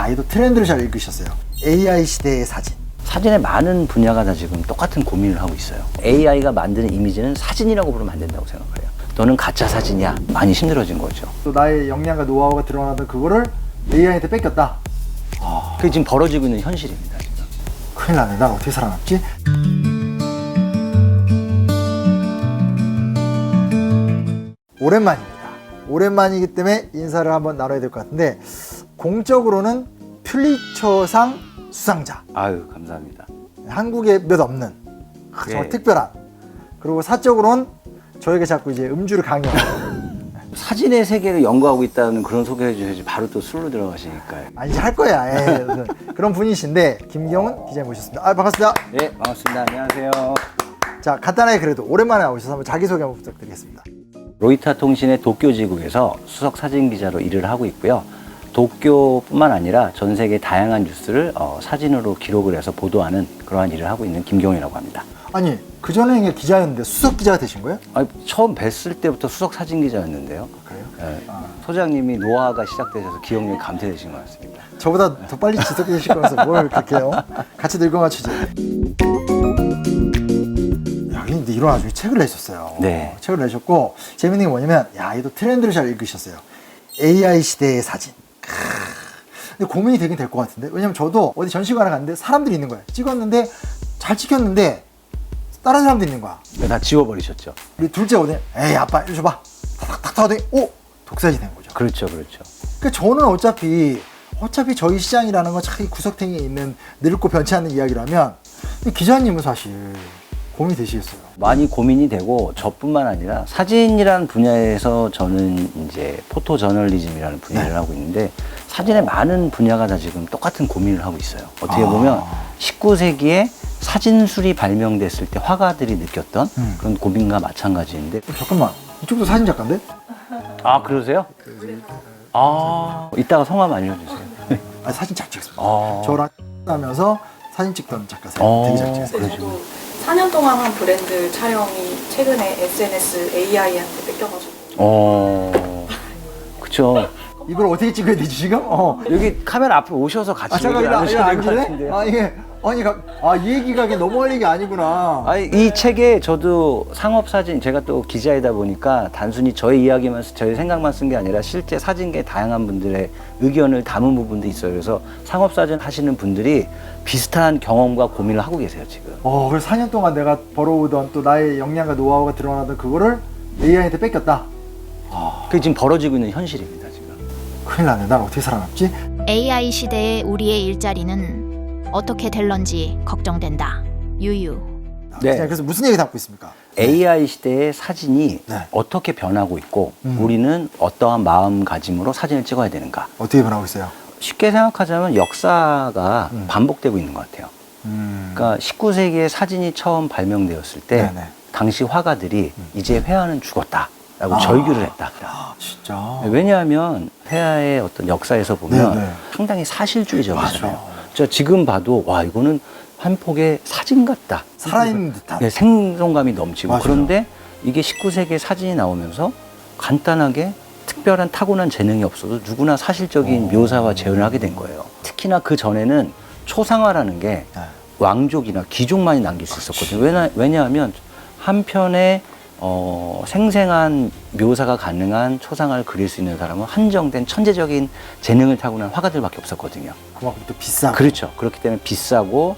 야, 이거 트렌드를 잘 읽으셨어요. AI 시대의 사진. 사진의 많은 분야가 다 지금 똑같은 고민을 하고 있어요. AI가 만드는 이미지는 사진이라고 부르면 안 된다고 생각해요. 너는 가짜 사진이야. 많이 힘들어진 거죠. 또 나의 역량과 노하우가 드러나던 그거를 AI한테 뺏겼다. 그게 지금 벌어지고 있는 현실입니다. 지금. 큰일 나네. 난 어떻게 살아남지? 오랜만입니다. 오랜만이기 때문에 인사를 한번 나눠야 될 것 같은데, 공적으로는 퓰리처상 수상자. 아유, 감사합니다. 한국에 몇 없는 정말 특별한. 그리고 사적으로는 저에게 자꾸 이제 음주를 강요하는. 사진의 세계를 연구하고 있다는 그런 소개해 주셔야지 바로 또 술로 들어가시니까요. 아니, 이제 할 거야. 예. 그런 분이신데 김경훈 기자님 모셨습니다. 아, 반갑습니다. 네, 반갑습니다. 안녕하세요. 자, 간단하게 그래도 오랜만에 나오셔서 한번 자기소개 한번 부탁드리겠습니다. 로이터 통신의 도쿄 지국에서 수석 사진 기자로 일을 하고 있고요. 도쿄뿐만 아니라 전 세계 다양한 뉴스를 사진으로 기록을 해서 보도하는 그러한 일을 하고 있는 김경훈이라고 합니다. 아니, 그전에 기자였는데 수석 기자가 되신 거예요? 아니, 처음 뵀을 때부터 수석 사진 기자였는데요. 그래요? 네, 소장님이 노화가 시작되셔서 기억력이 감퇴되신 것 같습니다. 저보다 더 빨리 지속되실 거면서 뭘 그렇게 해요? 같이 늙어 맞추지. 야, 근데 이런 나중에 책을 내셨어요. 네. 책을 내셨고, 재밌는 게 뭐냐면, 야, 이거 트렌드를 잘 읽으셨어요. AI 시대의 사진. 근데 고민이 되긴 될 것 같은데, 왜냐면 저도 어디 전시관에 갔는데 사람들이 있는 거예요. 찍었는데 잘 찍혔는데 다른 사람들이 있는 거야. 다 지워버리셨죠? 우리 둘째 어디, 에이 아빠 이리 줘봐, 탁탁탁 하더니 오, 독사지 된 거죠. 그렇죠, 그렇죠. 그러니까 저는 어차피 저희 시장이라는 건 참 구석탱이에 있는 늙고 변치 않는 이야기라면, 기자님은 사실 고민이 되시겠어요. 많이 고민이 되고, 저뿐만 아니라 사진이라는 분야에서 저는 이제 포토 저널리즘이라는 분야를 하고 있는데, 사진의 많은 분야가 다 지금 똑같은 고민을 하고 있어요. 어떻게 보면 19세기에 사진술이 발명됐을 때 화가들이 느꼈던 그런 고민과 마찬가지인데. 잠깐만, 이쪽도 사진 작가인데? 아, 그러세요? 아, 이따가 성함 알려주세요. 아, 사진 잘 찍습니다. 아. 저랑 하면서 사진 찍던 작가 사진 되게 잘 찍었어요. 저도 4년 동안 한 브랜드 촬영이 최근에 SNS AI한테 뺏겨가지고. 그쵸. 이걸 어떻게 찍어야 되지 지금? 여기 카메라 앞으로 오셔서 같이 잠깐 얘기를 이거 나누셔야 될 것 앉을래? 같은데요. 이 얘기가 그냥 넘어갈 얘기 아니구나. 아니, 이 책에 저도 상업사진, 제가 또 기자이다 보니까 단순히 저의 이야기만, 저의 생각만 쓴 게 아니라 실제 사진계 다양한 분들의 의견을 담은 부분도 있어요. 그래서 상업사진 하시는 분들이 비슷한 경험과 고민을 하고 계세요, 지금. 그래서 4년 동안 내가 벌어오던 또 나의 역량과 노하우가 드러나던 그거를 AI한테 뺏겼다. 그게 지금 벌어지고 있는 현실입니다, 지금. 큰일 나네. 난 어떻게 살아남지? AI 시대의 우리의 일자리는 어떻게 될런지 걱정된다. 유유. 네. 그래서 무슨 얘기 담고 있습니까? AI 시대의 사진이 네. 어떻게 변하고 있고, 우리는 어떠한 마음가짐으로 사진을 찍어야 되는가. 어떻게 변하고 있어요? 쉽게 생각하자면 역사가 반복되고 있는 것 같아요. 그러니까 19세기에 사진이 처음 발명되었을 때 네네. 당시 화가들이 이제 회화는 죽었다라고 절규를 했다. 진짜. 왜냐하면 회화의 어떤 역사에서 보면 네네. 상당히 사실주의적이잖아요. 맞아. 저 지금 봐도 와, 이거는 한 폭의 사진 같다. 살아있는 듯한. 네, 생동감이 넘치고. 맞아요. 그런데 이게 19세기에 사진이 나오면서 간단하게 특별한 타고난 재능이 없어도 누구나 사실적인 묘사와 재현을 하게 된 거예요. 특히나 그 전에는 초상화라는 게 네. 왕족이나 귀족만이 남길 수 있었거든요. 왜냐하면 한 편의 생생한 묘사가 가능한 초상화를 그릴 수 있는 사람은 한정된 천재적인 재능을 타고난 화가들밖에 없었거든요. 그만큼 또 비싸. 그렇죠. 그렇기 때문에 비싸고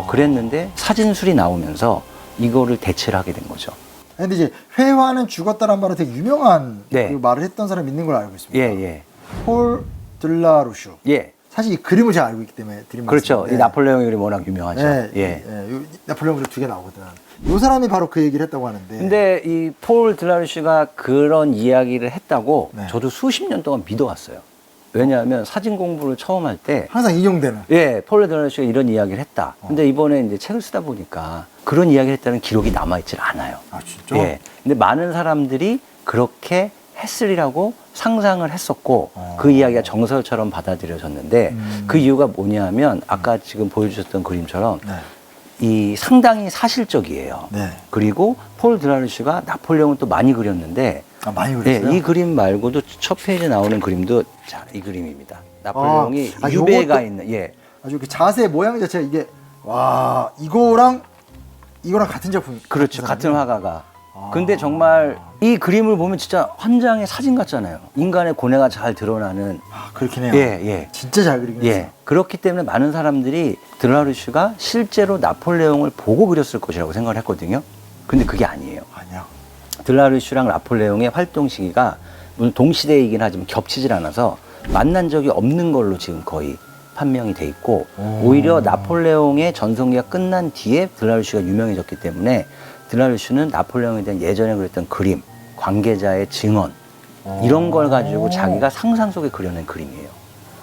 그랬는데 사진술이 나오면서 이거를 대체를 하게 된 거죠. 근데 이제 회화는 죽었다는 말은 되게 유명한 네. 그 말을 했던 사람이 있는 걸 알고 있습니다. 예. 폴 들라루슈. 예. 사실 이 그림을 제가 알고 있기 때문에 드린 그렇죠. 말씀인데. 이 나폴레옹 그림이 워낙 유명하죠. 네, 예. 요 나폴레옹 그림 2개 나오거든. 이 사람이 바로 그 얘기를 했다고 하는데. 근데 이 폴 들라루시가 그런 이야기를 했다고 네. 저도 수십 년 동안 믿어왔어요. 왜냐하면 사진 공부를 처음 할 때 항상 인용되는. 폴 들라루시가 이런 이야기를 했다. 근데 이번에 이제 책을 쓰다 보니까 그런 이야기를 했다는 기록이 남아있질 않아요. 아, 진짜? 예. 근데 많은 사람들이 그렇게 했으리라고 상상을 했었고 그 이야기가 정설처럼 받아들여졌는데 그 이유가 뭐냐면 아까 지금 보여주셨던 그림처럼 네. 이 상당히 사실적이에요. 네. 그리고 폴 드라루시가 나폴레옹을 또 많이 그렸는데 아, 많이 예, 그렸어요? 이 그림 말고도 첫 페이지에 나오는 그림도 자, 이 그림입니다. 나폴레옹이 아, 유배가 요것도- 있는, 예. 아주 그 자세 모양 자체가 이게 와 이거랑 같은 작품. 그렇죠. 같은 화가가. 아. 근데 정말 이 그림을 보면 진짜 한 장의 사진 같잖아요. 인간의 고뇌가 잘 드러나는. 아, 그렇긴 해요. 예, 예. 진짜 잘 그리긴 예. 했어요. 그렇기 때문에 많은 사람들이 드라루슈가 실제로 나폴레옹을 보고 그렸을 것이라고 생각을 했거든요. 근데 그게 아니에요. 아니야. 드라루슈랑 나폴레옹의 활동 시기가 물론 동시대이긴 하지만 겹치질 않아서 만난 적이 없는 걸로 지금 거의 판명이 돼 있고, 오히려 나폴레옹의 전성기가 끝난 뒤에 드라루슈가 유명해졌기 때문에 드라루슈는 나폴레옹에 대한 예전에 그렸던 그림, 관계자의 증언 이런 걸 가지고 자기가 상상 속에 그려낸 그림이에요.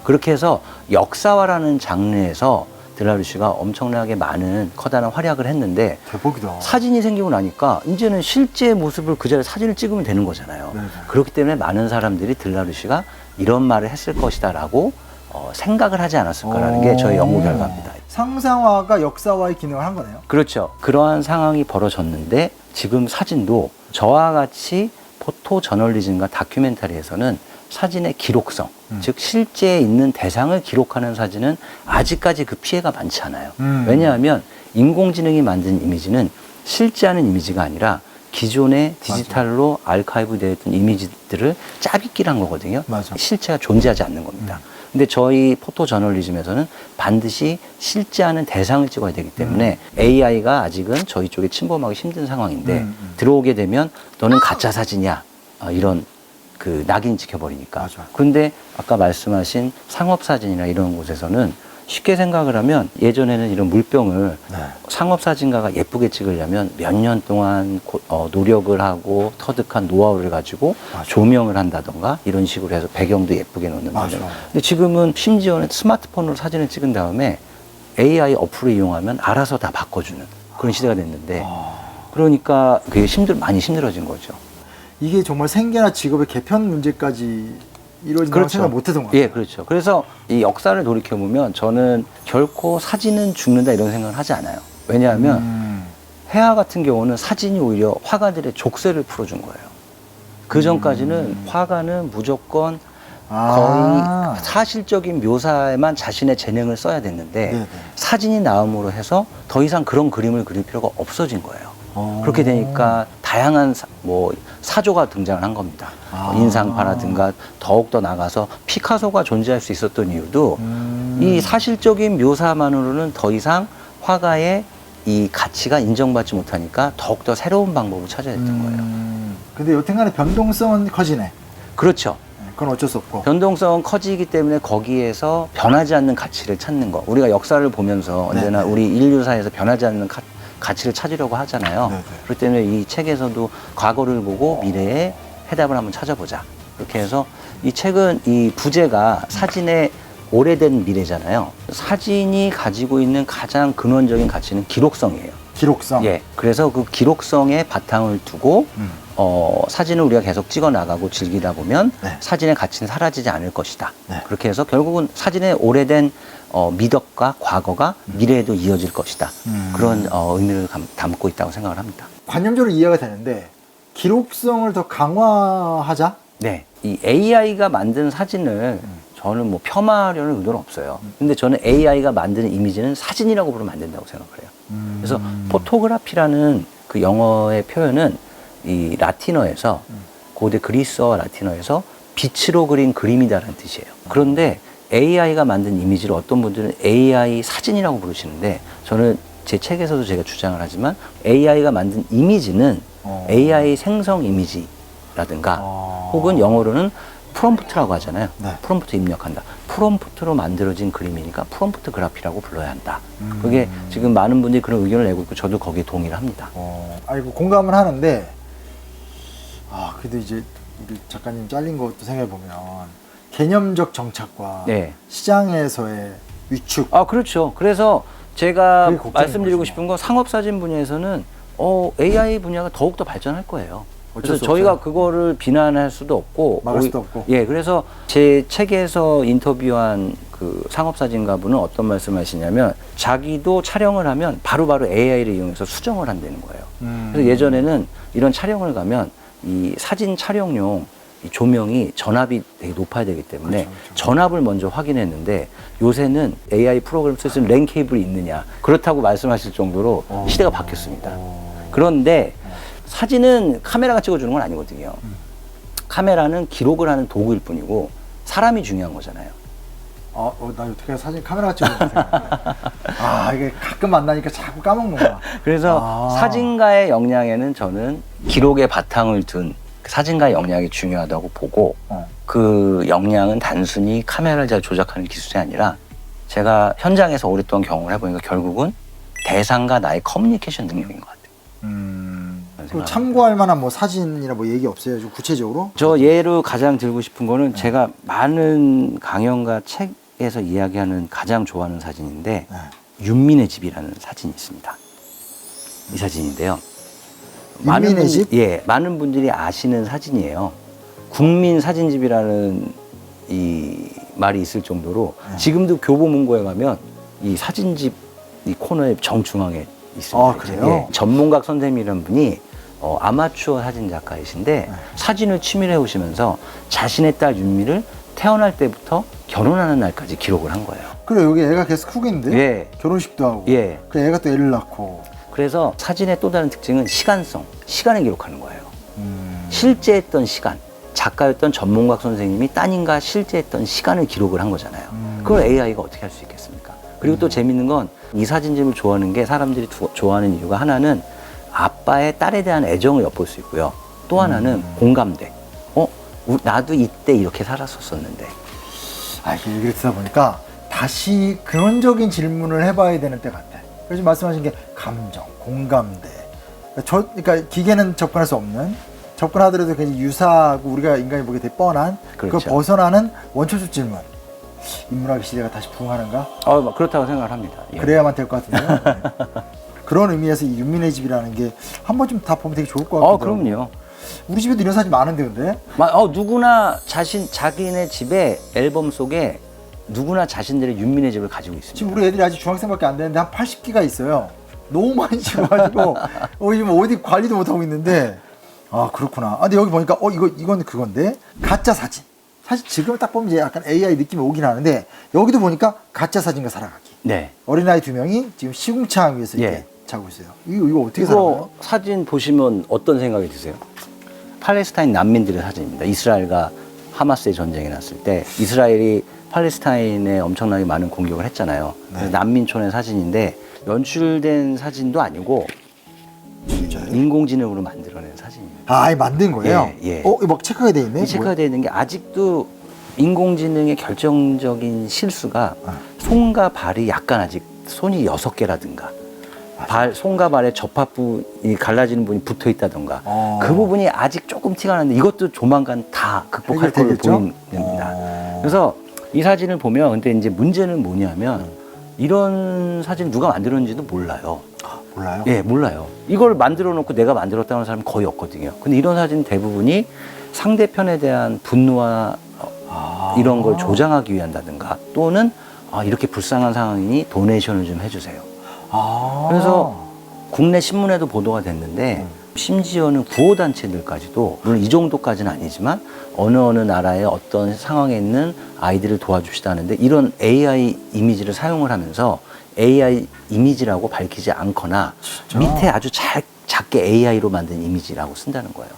그렇게 해서 역사화라는 장르에서 드라루슈가 엄청나게 많은 커다란 활약을 했는데, 대박이다. 사진이 생기고 나니까 이제는 실제 모습을 그 자리에 사진을 찍으면 되는 거잖아요. 네네. 그렇기 때문에 많은 사람들이 드라루슈가 이런 말을 했을 것이다라고 생각을 하지 않았을까라는 게 저희 연구 결과입니다. 상상화가 역사화의 기능을 한 거네요. 그렇죠. 그러한 상황이 벌어졌는데 지금 사진도 저와 같이 포토 저널리즘과 다큐멘터리에서는 사진의 기록성, 즉 실제 있는 대상을 기록하는 사진은 아직까지 그 피해가 많지 않아요. 왜냐하면 인공지능이 만든 이미지는 실제하는 이미지가 아니라 기존의 디지털로 아카이브 되어 있던 이미지들을 짜깁기를 한 거거든요. 맞아. 실체가 존재하지 않는 겁니다. 근데 저희 포토 저널리즘에서는 반드시 실제하는 대상을 찍어야 되기 때문에 AI가 아직은 저희 쪽에 침범하기 힘든 상황인데 들어오게 되면 너는 가짜 사진이야, 이런 그 낙인 찍혀버리니까. 맞아. 근데 아까 말씀하신 상업사진이나 이런 곳에서는 쉽게 생각을 하면 예전에는 이런 물병을 네. 상업사진가가 예쁘게 찍으려면 몇 년 동안 노력을 하고 터득한 노하우를 가지고 맞아. 조명을 한다던가 이런 식으로 해서 배경도 예쁘게 놓는 맞아. 거죠. 근데 지금은 심지어는 스마트폰으로 사진을 찍은 다음에 AI 어플을 이용하면 알아서 다 바꿔주는 그런 시대가 됐는데, 그러니까 그게 많이 힘들어진 거죠. 이게 정말 생계나 직업의 개편 문제까지 이루어진다고 생각 못 했던 것 같아요. 예, 그렇죠. 그래서 이 역사를 돌이켜보면 저는 결코 사진은 죽는다 이런 생각을 하지 않아요. 왜냐하면 해화 같은 경우는 사진이 오히려 화가들의 족쇄를 풀어준 거예요. 그 전까지는 화가는 무조건 거의 사실적인 묘사에만 자신의 재능을 써야 됐는데 네네. 사진이 나옴으로 해서 더 이상 그런 그림을 그릴 필요가 없어진 거예요. 그렇게 되니까 다양한 사조가 등장을 한 겁니다. 인상파라든가 더욱더 나가서 피카소가 존재할 수 있었던 이유도 이 사실적인 묘사만으로는 더 이상 화가의 이 가치가 인정받지 못하니까 더욱더 새로운 방법을 찾아야 했던 거예요. 근데 여튼간에 변동성은 커지네. 그렇죠. 그건 어쩔 수 없고. 변동성은 커지기 때문에 거기에서 변하지 않는 가치를 찾는 거. 우리가 역사를 보면서 언제나 네네. 우리 인류사에서 변하지 않는 가치를 찾으려고 하잖아요. 네네. 그렇기 때문에 이 책에서도 과거를 보고 미래의 해답을 한번 찾아보자. 그렇게 해서 이 책은 이 부제가 사진의 오래된 미래잖아요. 사진이 가지고 있는 가장 근원적인 가치는 기록성이에요. 기록성. 예. 그래서 그 기록성에 바탕을 두고 사진을 우리가 계속 찍어 나가고 즐기다 보면 네. 사진의 가치는 사라지지 않을 것이다. 네. 그렇게 해서 결국은 사진의 오래된 미덕과 과거가 미래에도 이어질 것이다. 그런 의미를 담고 있다고 생각을 합니다. 관념적으로 이해가 되는데 기록성을 더 강화하자? 네. 이 AI가 만든 사진을 저는 뭐 폄하하려는 의도는 없어요. 근데 저는 AI가 만드는 이미지는 사진이라고 부르면 안 된다고 생각을 해요. 그래서 포토그라피라는 그 영어의 표현은 이 라틴어에서 고대 그리스어 라틴어에서 빛으로 그린 그림이다라는 뜻이에요. 그런데 AI가 만든 이미지를 어떤 분들은 AI 사진이라고 부르시는데, 저는 제 책에서도 제가 주장을 하지만 AI가 만든 이미지는 AI 생성 이미지라든가 혹은 영어로는 프롬프트라고 하잖아요. 네. 프롬프트 입력한다. 프롬프트로 만들어진 그림이니까 프롬프트 그래피라고 불러야 한다. 그게 지금 많은 분들이 그런 의견을 내고 있고 저도 거기에 동의를 합니다. 아이고 공감은 하는데 그래도 이제 우리 작가님 잘린 것도 생각해 보면 개념적 정착과 네. 시장에서의 위축. 그렇죠. 그래서 제가 그게 걱정인 말씀드리고 거죠. 싶은 건 상업사진 분야에서는 AI 분야가 더욱더 발전할 거예요. 어쩔 그래서 수 저희가 없어요. 그거를 비난할 수도 없고 막을 수도 없고. 예, 그래서 제 책에서 인터뷰한 그 상업사진가분은 어떤 말씀하시냐면 자기도 촬영을 하면 바로바로 AI를 이용해서 수정을 한다는 거예요. 그래서 예전에는 이런 촬영을 가면 이 사진 촬영용 이 조명이 전압이 되게 높아야 되기 때문에 그렇죠. 전압을 먼저 확인했는데 요새는 AI 프로그램 쓸 수 있는 랜 케이블이 있느냐 그렇다고 말씀하실 정도로 시대가 바뀌었습니다. 그런데 사진은 카메라가 찍어주는 건 아니거든요. 카메라는 기록을 하는 도구일 뿐이고 사람이 중요한 거잖아요. 나 어떻게 사진 카메라가 찍었는데. 이게 가끔 만나니까 자꾸 까먹는 거야. 그래서 사진가의 역량에는 저는 기록의 바탕을 둔 사진가의 역량이 중요하다고 보고 그 역량은 단순히 카메라를 잘 조작하는 기술이 아니라 제가 현장에서 오랫동안 경험을 해보니까 결국은 대상과 나의 커뮤니케이션 능력인 것 같아요. 또 참고할 만한 뭐 사진이나 뭐 얘기 없어요? 좀 구체적으로? 저 예로 가장 들고 싶은 거는 제가 많은 강연과 책에서 이야기하는 가장 좋아하는 사진인데 윤민의 집이라는 사진이 있습니다. 이 사진인데요. 윤민의 집? 예, 많은 분들이 아시는 사진이에요. 국민 사진집이라는 이 말이 있을 정도로 지금도 교보문고에 가면 이 사진집 이 코너의 정중앙에 있습니다. 그래요? 예, 전문각 선생님이라는 분이 아마추어 사진 작가이신데 사진을 취미로 해오시면서 자신의 딸 윤미를 태어날 때부터 결혼하는 날까지 기록을 한 거예요. 그래, 여기 애가 계속 크고 있는데? 예. 결혼식도 하고. 예. 그래, 애가 또 애를 낳고. 그래서 사진의 또 다른 특징은 시간성, 시간을 기록하는 거예요. 실제 했던 시간, 작가였던 전문각 선생님이 따님과 실제 했던 시간을 기록을 한 거잖아요. 그걸 AI가 어떻게 할 수 있겠습니까? 그리고 또 재밌는 건 이 사진집을 좋아하는 게 사람들이 좋아하는 이유가 하나는 아빠의 딸에 대한 애정을 엿볼 수 있고요. 또 하나는 공감대. 나도 이때 이렇게 살았었었는데. 이렇게 얘기를 듣다 보니까 다시 근원적인 질문을 해봐야 되는 때 같아. 그래서 말씀하신 게 감정, 공감대. 그러니까 기계는 접근할 수 없는, 접근하더라도 굉장히 유사하고 우리가 인간이 보기에 되게 뻔한, 그렇죠. 그걸 벗어나는 원초적 질문. 인문학의 시대가 다시 부흥하는가? 그렇다고 생각을 합니다. 예. 그래야만 될 것 같은데요. 네. 그런 의미에서 이 윤민의 집이라는 게 한 번쯤 다 보면 되게 좋을 것 같아요. 그럼요. 우리 집에도 이런 사진 많은데 근데? 누구나 자기네 집에 앨범 속에 누구나 자신들의 윤민의 집을 가지고 있습니다. 지금 우리 애들이 아직 중학생밖에 안 되는데 한 80기가 있어요. 너무 많이 찍어가지고 지금 어디 관리도 못하고 있는데. 그렇구나. 근데 여기 보니까 이건 그건데 가짜 사진. 사실 지금 딱 보면 이제 약간 AI 느낌이 오긴 하는데 여기도 보니까 가짜 사진과 살아가기. 네. 어린아이 2명이 지금 시궁창 위에서 이렇게 예. 자고 있어요. 이거 어떻게 살아가요? 사진 보시면 어떤 생각이 드세요? 팔레스타인 난민들의 사진입니다. 이스라엘과 하마스의 전쟁이 났을 때 이스라엘이 팔레스타인에 엄청나게 많은 공격을 했잖아요. 그래서 난민촌의 사진인데 연출된 사진도 아니고 진짜요? 인공지능으로 만들어낸 사진입니다. 이 만든 거예요? 예. 이거 막 체크가 돼 있네? 체크가 되어 있는 게 아직도 인공지능의 결정적인 실수가 손과 발이 약간 아직 손이 6개라든가 손과 발의 접합부이 갈라지는 부분이 붙어 있다던가 그 부분이 아직 조금 티가 나는데 이것도 조만간 다 극복할 걸로 해결되겠죠? 보입니다. 그래서 이 사진을 보면 근데 이제 문제는 뭐냐면 이런 사진 누가 만들었는지도 몰라요. 몰라요? 예, 몰라요. 이걸 만들어 놓고 내가 만들었다는 사람은 거의 없거든요. 근데 이런 사진 대부분이 상대편에 대한 분노와 이런 걸 조장하기 위한다든가 또는 이렇게 불쌍한 상황이니 도네이션을 좀 해주세요. 그래서 국내 신문에도 보도가 됐는데 심지어는 구호단체들까지도 물론 이 정도까지는 아니지만 어느 나라의 어떤 상황에 있는 아이들을 도와주시다는데 이런 AI 이미지를 사용을 하면서 AI 이미지라고 밝히지 않거나 밑에 아주 작게 AI로 만든 이미지라고 쓴다는 거예요.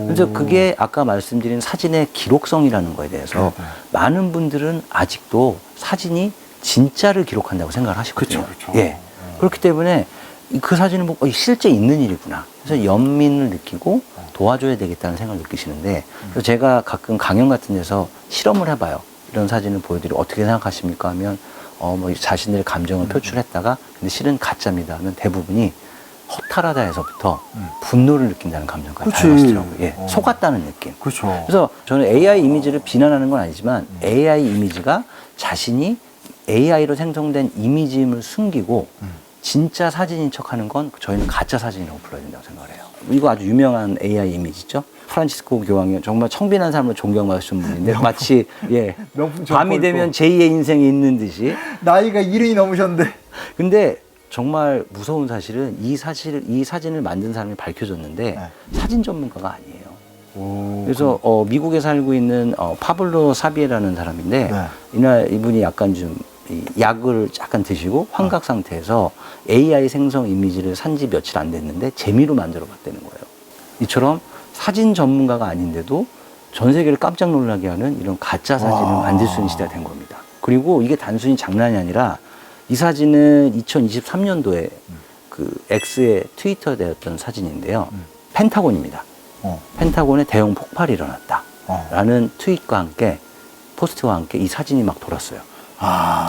그래서 그게 아까 말씀드린 사진의 기록성이라는 거에 대해서 많은 분들은 아직도 사진이 진짜를 기록한다고 생각을 하시거든요. 그렇죠. 예. 그렇기 때문에 그 사진을 보고 실제 있는 일이구나. 그래서 연민을 느끼고 도와줘야 되겠다는 생각을 느끼시는데 그래서 제가 가끔 강연 같은 데서 실험을 해봐요. 이런 사진을 보여드리고 어떻게 생각하십니까 하면 뭐 자신들의 감정을 표출했다가 근데 실은 가짜입니다 하면 대부분이 허탈하다에서부터 분노를 느낀다는 감정까지 다루시더라고요. 예, 속았다는 느낌. 그렇죠. 그래서 저는 AI 이미지를 비난하는 건 아니지만 AI 이미지가 자신이 AI로 생성된 이미지임을 숨기고 진짜 사진인 척하는 건 저희는 가짜 사진이라고 불러야 된다고 생각을 해요. 이거 아주 유명한 AI 이미지죠. 프란치스코 교황이 정말 청빈한 삶을 존경받으신 분인데 마치 밤이 되면 제2의 인생이 있는 듯이 나이가 70이 넘으셨는데 근데 정말 무서운 사실은 이 사진을 만든 사람이 밝혀졌는데 사진 전문가가 아니에요. 그래서 미국에 살고 있는 파블로 사비에라는 사람인데 네. 이분이 약간 좀 이 약을 약간 드시고 환각 상태에서 AI 생성 이미지를 산지 며칠 안 됐는데 재미로 만들어 봤다는 거예요. 이처럼 사진 전문가가 아닌데도 전 세계를 깜짝 놀라게 하는 이런 가짜 사진을 만들 수 있는 시대가 된 겁니다. 그리고 이게 단순히 장난이 아니라 이 사진은 2023년도에 그 X의 트위터 되었던 사진인데요. 펜타곤입니다. 펜타곤에 대형 폭발이 일어났다. 라는 트윗과 함께 포스트와 함께 이 사진이 막 돌았어요.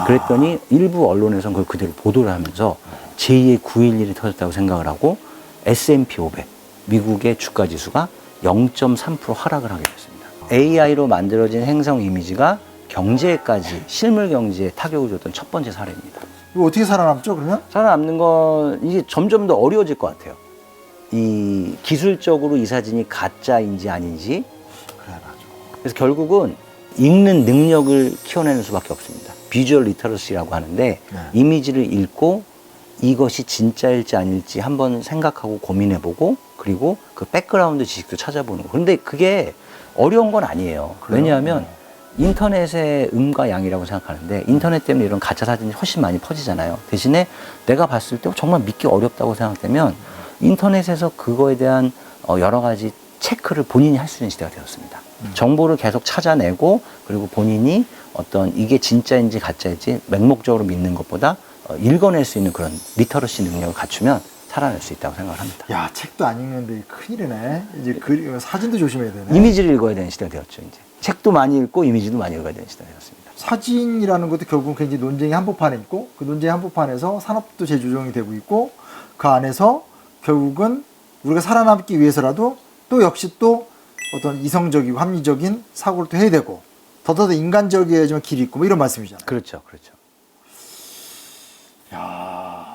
그랬더니 일부 언론에서는 그걸 그대로 보도를 하면서 제2의 9.11이 터졌다고 생각을 하고 S&P 500 미국의 주가 지수가 0.3% 하락을 하게 됐습니다. AI로 만들어진 행성 이미지가 경제까지 실물 경제에 타격을 줬던 첫 번째 사례입니다. 이거 어떻게 살아남죠, 그러면? 살아남는 건 이게 점점 더 어려워질 것 같아요. 이 기술적으로 이 사진이 가짜인지 아닌지. 그래, 맞아. 그래서 결국은 읽는 능력을 키워내는 수밖에 없습니다. 비주얼 리터러시라고 하는데 이미지를 읽고 이것이 진짜일지 아닐지 한번 생각하고 고민해보고 그리고 그 백그라운드 지식도 찾아보는 거. 그런데 그게 어려운 건 아니에요. 왜냐하면 인터넷의 음과 양이라고 생각하는데 인터넷 때문에 이런 가짜 사진이 훨씬 많이 퍼지잖아요. 대신에 내가 봤을 때 정말 믿기 어렵다고 생각되면 인터넷에서 그거에 대한 여러 가지 체크를 본인이 할 수 있는 시대가 되었습니다. 정보를 계속 찾아내고 그리고 본인이 어떤 이게 진짜인지 가짜인지 맹목적으로 믿는 것보다 읽어낼 수 있는 그런 리터러시 능력을 갖추면 살아낼 수 있다고 생각을 합니다. 야, 책도 안 읽는데 큰일이네. 이제 사진도 조심해야 되네. 이미지를 읽어야 되는 시대가 되었죠. 이제 책도 많이 읽고 이미지도 많이 읽어야 되는 시대가 되었습니다. 사진이라는 것도 결국은 굉장히 논쟁의 한복판에 있고 그 논쟁의 한복판에서 산업도 재조정이 되고 있고 그 안에서 결국은 우리가 살아남기 위해서라도 또 역시 또 어떤 이성적이고 합리적인 사고를 또 해야 되고 더더더 인간적이어야지만 길이 있고 뭐 이런 말씀이잖아요. 그렇죠. 그렇죠. 야,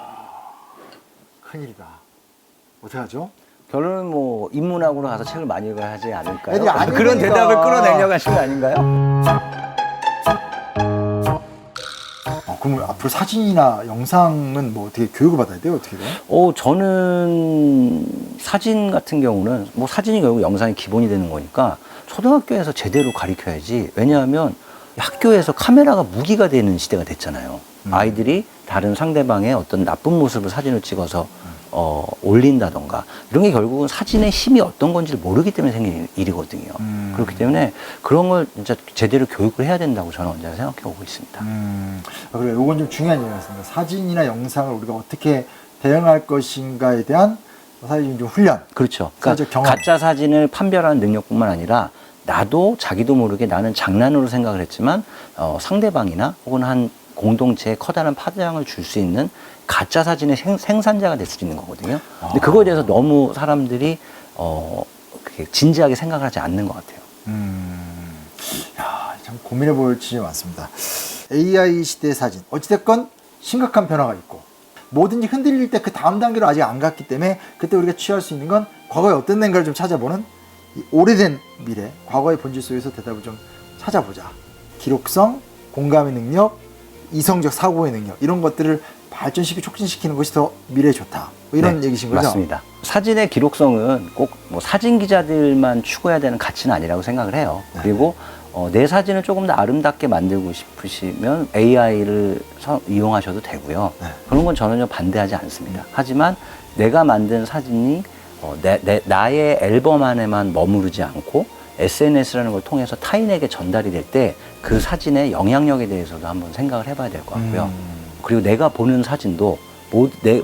큰일이다. 어떡하죠? 결론은 뭐 인문학으로 가서 책을 많이 읽어야 하지 않을까요? 애들이 안 그런 읽으니까. 대답을 끌어내려고 하신 거 아닌가요? 그럼 앞으로 사진이나 영상은 뭐 어떻게 교육을 받아야 돼요? 어떻게 돼요? 저는 사진 같은 경우는 뭐 사진이 결국 영상의 기본이 되는 거니까 초등학교에서 제대로 가르쳐야지. 왜냐하면 학교에서 카메라가 무기가 되는 시대가 됐잖아요. 아이들이 다른 상대방의 어떤 나쁜 모습을 사진을 찍어서 올린다던가 이런 게 결국은 사진의 힘이 어떤 건지를 모르기 때문에 생긴 일이거든요. 그렇기 때문에 그런 걸 진짜 제대로 교육을 해야 된다고 저는 언제나 생각해 오고 있습니다. 그래요. 이건 좀 중요한 얘기였습니다. 사진이나 영상을 우리가 어떻게 대응할 것인가에 대한 사실 좀 훈련. 그렇죠. 사회적 그러니까 경험. 가짜 사진을 판별하는 능력뿐만 아니라 나도 자기도 모르게 나는 장난으로 생각을 했지만 상대방이나 혹은 한 공동체에 커다란 파장을 줄 수 있는 가짜 사진의 생산자가 될 수 있는 거거든요. 근데 그거에 대해서 너무 사람들이 그렇게 진지하게 생각을 하지 않는 것 같아요. 야, 참 고민해 볼 지점이 많습니다. AI 시대의 사진. 어찌됐건 심각한 변화가 있고 뭐든지 흔들릴 때 그 다음 단계로 아직 안 갔기 때문에 그때 우리가 취할 수 있는 건 과거에 어떤 낸가를 좀 찾아보는 이 오래된 미래, 과거의 본질 속에서 대답을 좀 찾아보자. 기록성, 공감의 능력, 이성적 사고의 능력 이런 것들을 발전시키고 촉진시키는 것이 더 미래에 좋다. 뭐 이런 네, 얘기신 거죠? 맞습니다. 사진의 기록성은 꼭 뭐 사진 기자들만 추구해야 되는 가치는 아니라고 생각을 해요. 그리고 내 사진을 조금 더 아름답게 만들고 싶으시면 AI를 이용하셔도 되고요. 그런 건 전혀 반대하지 않습니다. 하지만 내가 만든 사진이 나의 앨범 안에만 머무르지 않고 SNS라는 걸 통해서 타인에게 전달이 될 때 그 사진의 영향력에 대해서도 한번 생각을 해봐야 될 것 같고요. 그리고 내가 보는 사진도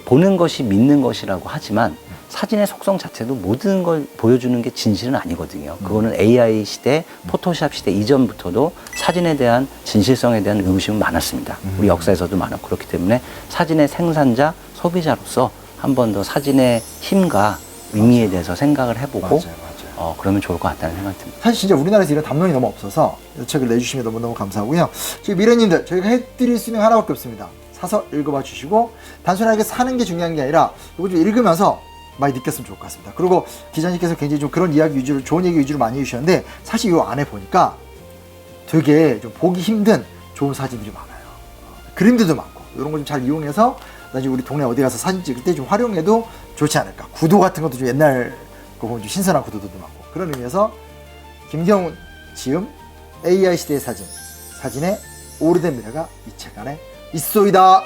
보는 것이 믿는 것이라고 하지만 사진의 속성 자체도 모든 걸 보여주는 게 진실은 아니거든요. 그거는 AI 시대, 포토샵 시대 이전부터도 사진에 대한 진실성에 대한 의구심은 많았습니다. 우리 역사에서도 많았고 그렇기 때문에 사진의 생산자, 소비자로서 한 번 더 사진의 힘과 의미에 대해서 생각을 해보고 맞아요. 그러면 좋을 것 같다는 생각이 듭니다. 사실 진짜 우리나라에서 이런 담론이 너무 없어서 이 책을 내주시면 너무너무 감사하고요. 지금 미래님들 저희가 해드릴 수 있는 게 하나밖에 없습니다. 사서 읽어봐 주시고 단순하게 사는 게 중요한 게 아니라 이거 좀 읽으면서 많이 느꼈으면 좋을 것 같습니다. 그리고 기자님께서 굉장히 좀 그런 이야기 위주로 좋은 얘기 위주로 많이 해주셨는데 사실 이 안에 보니까 되게 좀 보기 힘든 좋은 사진들이 많아요. 그림들도 많고 이런 거 좀 잘 이용해서 나중에 우리 동네 어디 가서 사진 찍을 때 좀 활용해도 좋지 않을까. 구도 같은 것도 좀 옛날 거 보면 좀 신선한 구도도 많고 그런 의미에서 김경훈 지음 AI 시대의 사진, 사진의 오래된 미래가 이 책 안에 있소이다.